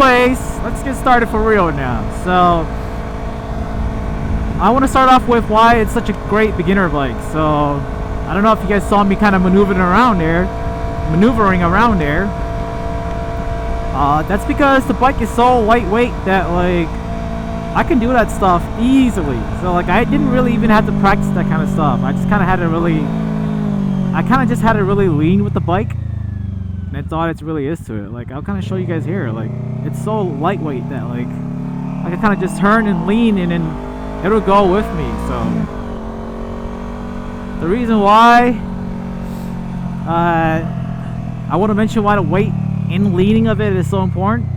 anyways, let's get started for real now. So I want to start off with why it's such a great beginner bike. So I don't know if you guys saw me kind of maneuvering around there. That's because the bike is so lightweight that like I can do that stuff easily. So like I didn't really even have to practice that kind of stuff. I just kind of had to really lean with the bike, and that's all it really is to it. Like I'll kind of show you guys here. Like it's so lightweight that like I can kind of just turn and lean, and then it'll go with me. So the reason why I want to mention why the weight and leaning of it is so important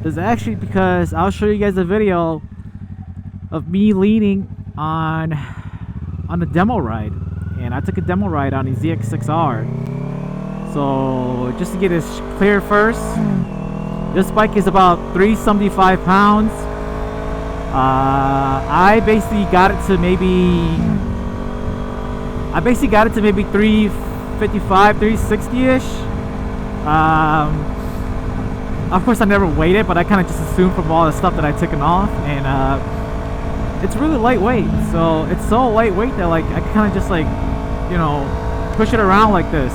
is actually because I'll show you guys a video of me leaning on a demo ride, and I took a demo ride on the ZX6R. So just to get this clear first, this bike is about 375 pounds. I basically got it to maybe 355, 360-ish. Of course I never weighed it, but I kind of just assumed from all the stuff that I taken off, and it's really lightweight. So it's so lightweight that like I can kind of just like, you know, push it around like this.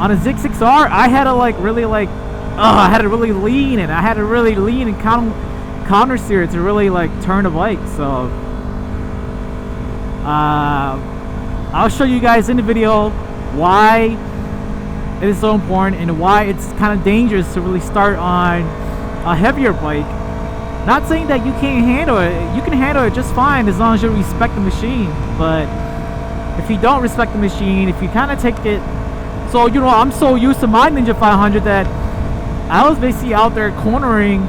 On a ZX6R, I had to really lean, and I had to really lean and counter steer to really like turn the bike. So I'll show you guys in the video why it is so important and why it's kind of dangerous to really start on a heavier bike. Not saying that you can't handle it. You can handle it just fine as long as you respect the machine. But if you don't respect the machine, if you kind of take it, so you know, I'm so used to my Ninja 500 that I was basically out there cornering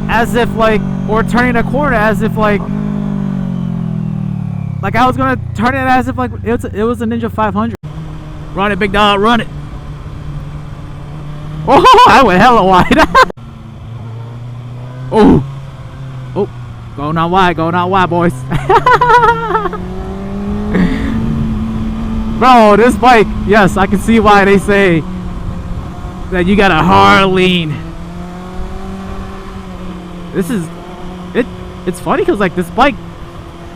as if like, or turning a corner as if like I was gonna turn it as if like it was a Ninja 500. Run it, big dog, run it. Oh, I went hella wide. Oh, going out wide, boys. Bro, this bike, yes, I can see why they say that you got a hard lean. This is it. It's funny because like this bike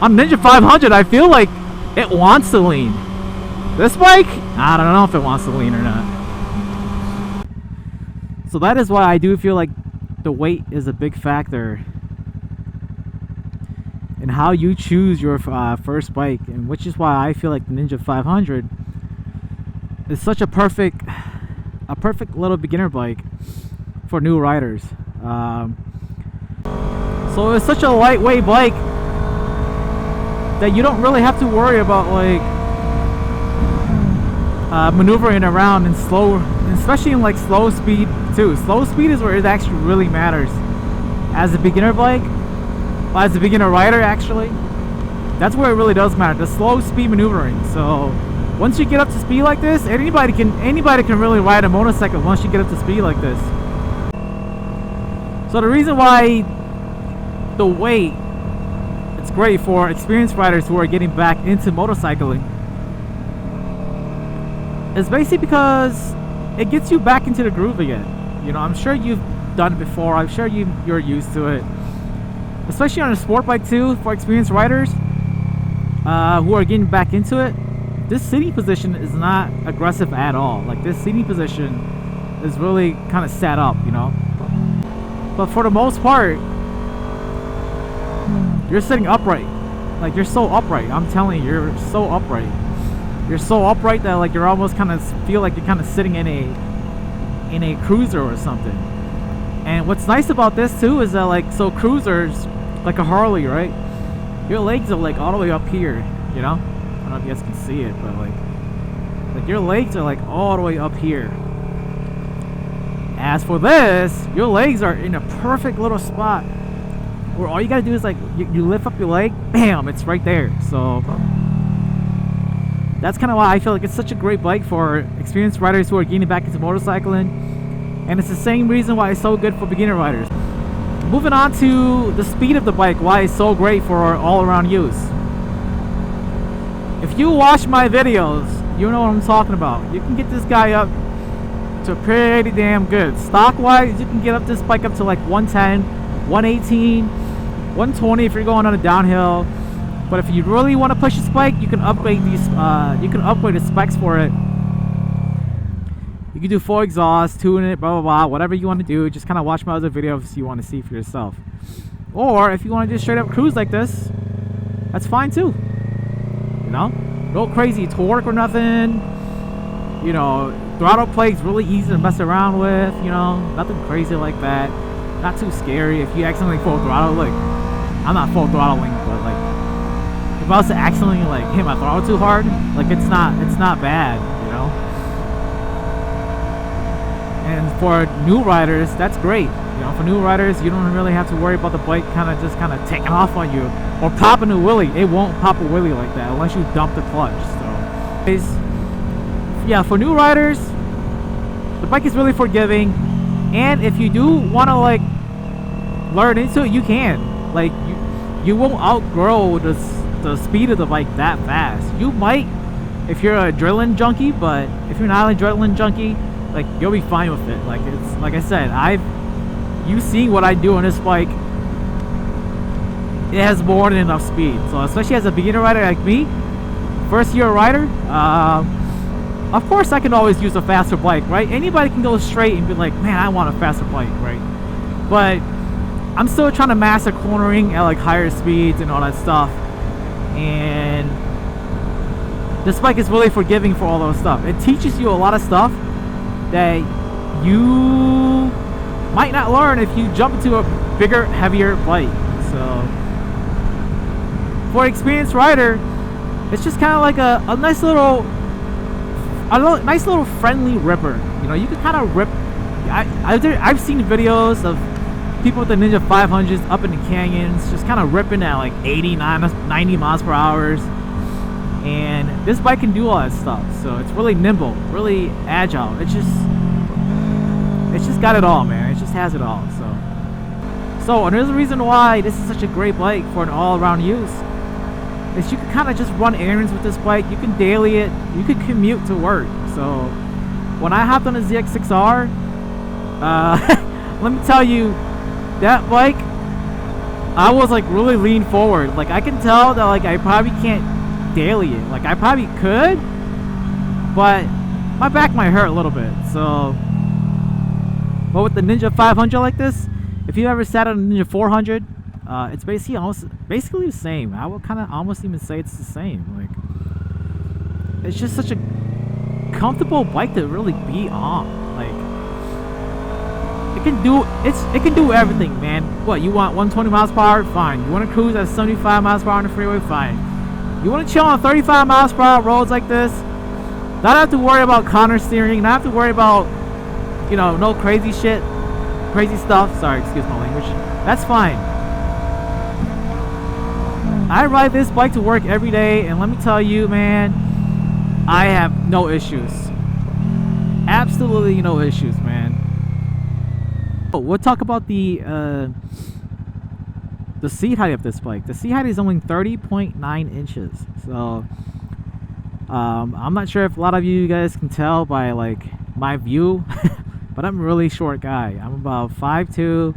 on Ninja 500, I feel like it wants to lean. This bike, I don't know if it wants to lean or not. So that is why I do feel like the weight is a big factor in how you choose your first bike, and which is why I feel like the Ninja 500 is such a perfect little beginner bike for new riders. So it's such a lightweight bike that you don't really have to worry about like maneuvering around in slow, especially in like slow speed too. Slow speed is where it actually really matters as a beginner bike, as a beginner rider actually. That's where it really does matter, the slow speed maneuvering. So once you get up to speed like this, anybody can really ride a motorcycle once you get up to speed like this. So the reason why the weight, it's great for experienced riders who are getting back into motorcycling, is basically because it gets you back into the groove again. You know, I'm sure you've done it before. I'm sure you're used to it, especially on a sport bike too. For experienced riders who are getting back into it, this seating position is not aggressive at all. Like this seating position is really kind of set up, you know. But for the most part, you're sitting upright. Like you're so upright. I'm telling you, you're so upright. You're so upright that like you're almost kind of feel like you're kind of sitting in a cruiser or something. And what's nice about this too is that like, so cruisers like a Harley, right? Your legs are like all the way up here, you know? I don't know if you guys can see it, but like your legs are like all the way up here. As for this, your legs are in a perfect little spot where all you gotta do is like you lift up your leg, bam, it's right there. So that's kind of why I feel like it's such a great bike for experienced riders who are getting back into motorcycling, and it's the same reason why it's so good for beginner riders. Moving on to the speed of the bike, why it's so great for all-around use. If you watch my videos, you know what I'm talking about. You can get this guy up to pretty damn good. Stock wise, you can get up this bike up to like 110, 118, 120 if you're going on a downhill. But if you really want to push this bike, you can upgrade these. You can upgrade the specs for it. You can do full exhaust, tune it, blah blah blah, whatever you want to do. Just kind of watch my other videos if you want to see for yourself. Or if you want to just straight up cruise like this, that's fine too. You know, no crazy torque or nothing. You know, throttle plate's really easy to mess around with. You know, nothing crazy like that. Not too scary. If you accidentally full throttle, like I'm not full throttling, but like if I was to accidentally like hit my throttle too hard, like it's not bad. You know. And for new riders, that's great. You know, for new riders, you don't really have to worry about the bike kind of taking off on you or popping a wheelie. It won't pop a wheelie like that unless you dump the clutch. So, yeah, for new riders, the bike is really forgiving. And if you do want to like learn into it, you can. Like you won't outgrow the speed of the bike that fast. You might if you're an adrenaline junkie, but if you're not an adrenaline junkie, like you'll be fine with it. Like it's like I said, you see what I do on this bike, it has more than enough speed. So especially as a beginner rider like me, first year rider, of course I can always use a faster bike, right? Anybody can go straight and be like, man, I want a faster bike, right? But I'm still trying to master cornering at like higher speeds and all that stuff. And this bike is really forgiving for all those stuff. It teaches you a lot of stuff that you might not learn if you jump into a bigger, heavier bike. So for an experienced rider, it's just kind of like a nice little friendly ripper. You know, you can kind of rip. I've seen videos of people with the Ninja 500s up in the canyons just kind of ripping at like 80, 90 miles per hour. And this bike can do all that stuff. So it's really nimble, really agile. It's just got it all, man. It just has it all. So another reason why this is such a great bike for an all-around use is you can kind of just run errands with this bike. You can daily it. You can commute to work. So when I hopped on the ZX6R, let me tell you, that bike, I was like really leaned forward. Like I can tell that like I probably can't daily it. Like I probably could, but my back might hurt a little bit. So, but with the Ninja 500 like this, if you ever sat on a Ninja 400, it's basically the same. I would kind of almost even say it's the same. Like it's just such a comfortable bike to really be on. Like it can do everything, man. What, you want 120 miles per hour? Fine. You want to cruise at 75 miles per hour on the freeway? Fine. You want to chill on 35 miles per hour roads like this? Not have to worry about counter steering. Not have to worry about, you know, no crazy shit, crazy stuff. Sorry, excuse my language. That's fine. I ride this bike to work every day, and let me tell you, man, I have no issues. Absolutely no issues, man. We'll talk about the seat height of this bike. The seat height is only 30.9 inches. So I'm not sure if a lot of you guys can tell by like my view, but I'm a really short guy. I'm about 5'2".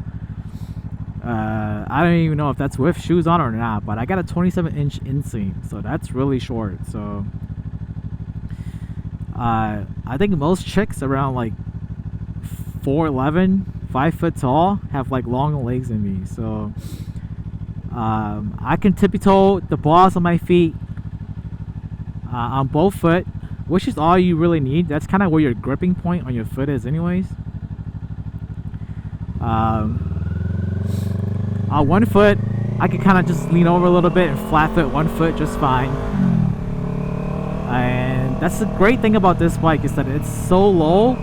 I don't even know if that's with shoes on or not, but I got a 27-inch inseam, so that's really short. So I think most chicks around like 4'11", 5 foot tall have like long legs in me. So I can tippy-toe the balls on my feet on both foot, which is all you really need. That's kind of where your gripping point on your foot is anyways. On one foot, I can kind of just lean over a little bit and flat foot one foot just fine. And that's the great thing about this bike, is that it's so low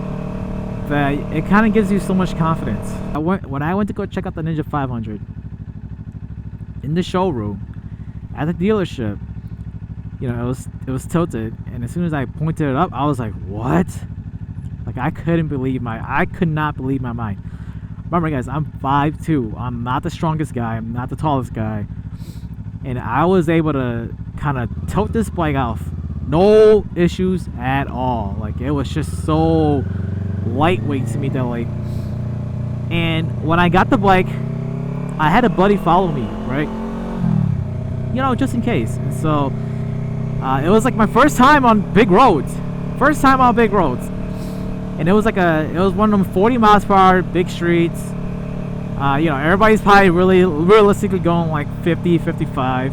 that it kind of gives you so much confidence. When I went to go check out the Ninja 500 in the showroom at the dealership, you know, it was tilted, and as soon as I pointed it up, I was like, what? Like I could not believe my mind. Remember guys, I'm 5'2". I'm not the strongest guy, I'm not the tallest guy, and I was able to kind of tilt this bike off, no issues at all. Like it was just so lightweight to me that like. And when I got the bike, I had a buddy follow me, right? You know, just in case. And so it was like my first time on big roads. First time on big roads. And it was like it was one of them 40 miles per hour big streets. You know, everybody's probably really realistically going like 50, 55.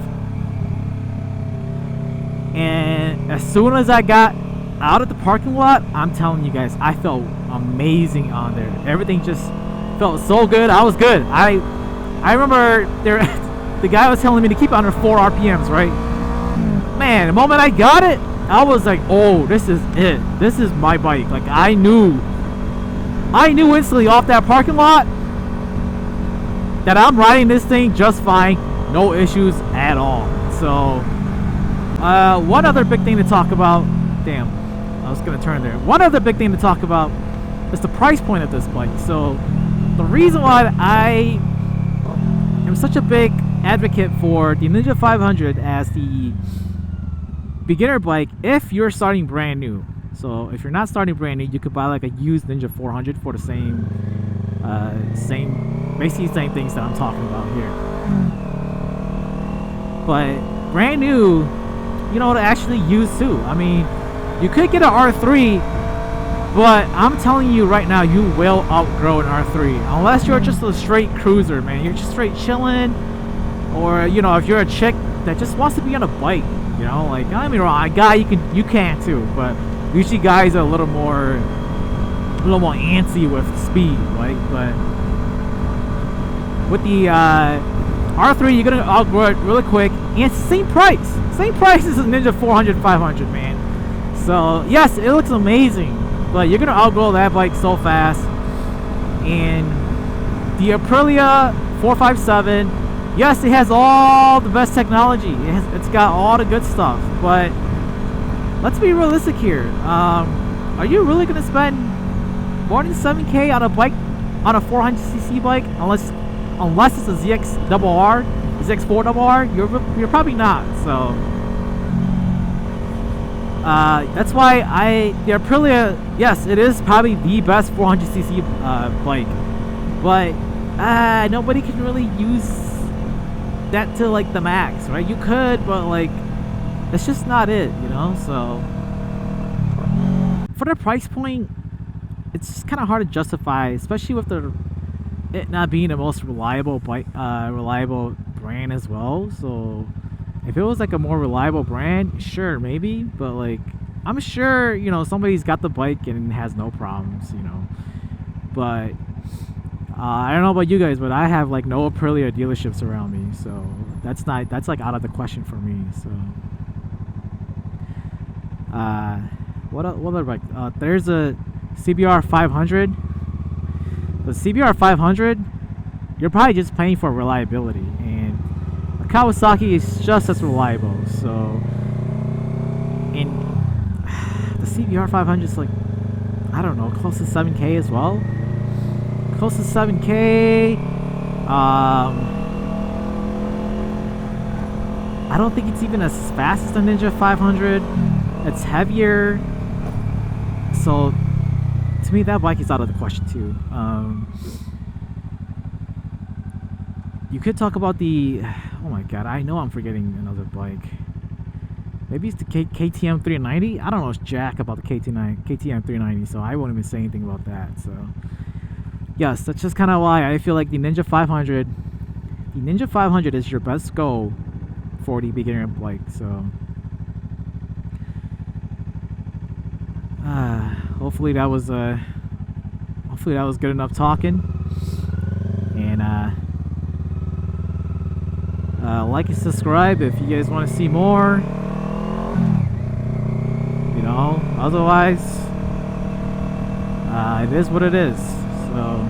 And as soon as I got out of the parking lot, I'm telling you guys, I felt amazing on there. Everything just felt so good. I was good. I remember the guy was telling me to keep it under 4 RPMs, right? Man, the moment I got it, I was like, oh, this is it. This is my bike. Like, I knew instantly off that parking lot that I'm riding this thing just fine. No issues at all. So, one other big thing to talk about. Damn, I was going to turn there. One other big thing to talk about is the price point of this bike. So, the reason why I am such a big advocate for the Ninja 500 as the beginner bike, if you're starting brand new. So if you're not starting brand new, you could buy like a used Ninja 400 for the basically same things that I'm talking about here. But brand new, you know, to actually use too. I mean, you could get an R3, but I'm telling you right now, you will outgrow an R3 unless you're just a straight cruiser, man. You're just straight chilling, or you know, if you're a chick that just wants to be on a bike. You know, like, don't get me wrong, a guy you can too, but usually guys are a little more antsy with speed, right? But with the R3, you're gonna outgrow it really quick, and it's the same price as a Ninja 400, 500, man. So yes, it looks amazing, but you're gonna outgrow that bike so fast. And the Aprilia 457. Yes, it has all the best technology. It's got all the good stuff. But let's be realistic here. Are you really going to spend more than $7K on a bike, on a 400cc bike, unless it's a ZX-RR, ZX4RR? You're probably not. So that's why the Aprilia, yes, it is probably the best 400cc bike, but nobody can really use that to like the max, right? You could, but like it's just not it, you know. So for the price point, it's just kind of hard to justify, especially with it not being the most reliable bike, reliable brand as well. So if it was like a more reliable brand, sure, maybe, but like I'm sure, you know, somebody's got the bike and has no problems, you know. But I don't know about you guys, but I have like no Aprilia dealerships around me, so that's like out of the question for me. So what other bike? There's a CBR 500. The CBR 500, you're probably just paying for reliability, and a Kawasaki is just as reliable. So in the CBR 500 is like, I don't know, close to 7K as well. Close to 7K. I don't think it's even as fast as the Ninja 500. It's heavier. So to me, that bike is out of the question too. You could talk about the, oh my god, I know I'm forgetting another bike. Maybe it's the KTM 390. I don't know jack about the KTM 390, so I won't even say anything about that. So yes, that's just kind of why I feel like the Ninja 500 is your best go for the beginner bike. So hopefully that was good enough talking. And like and subscribe if you guys want to see more. You know, otherwise it is what it is. So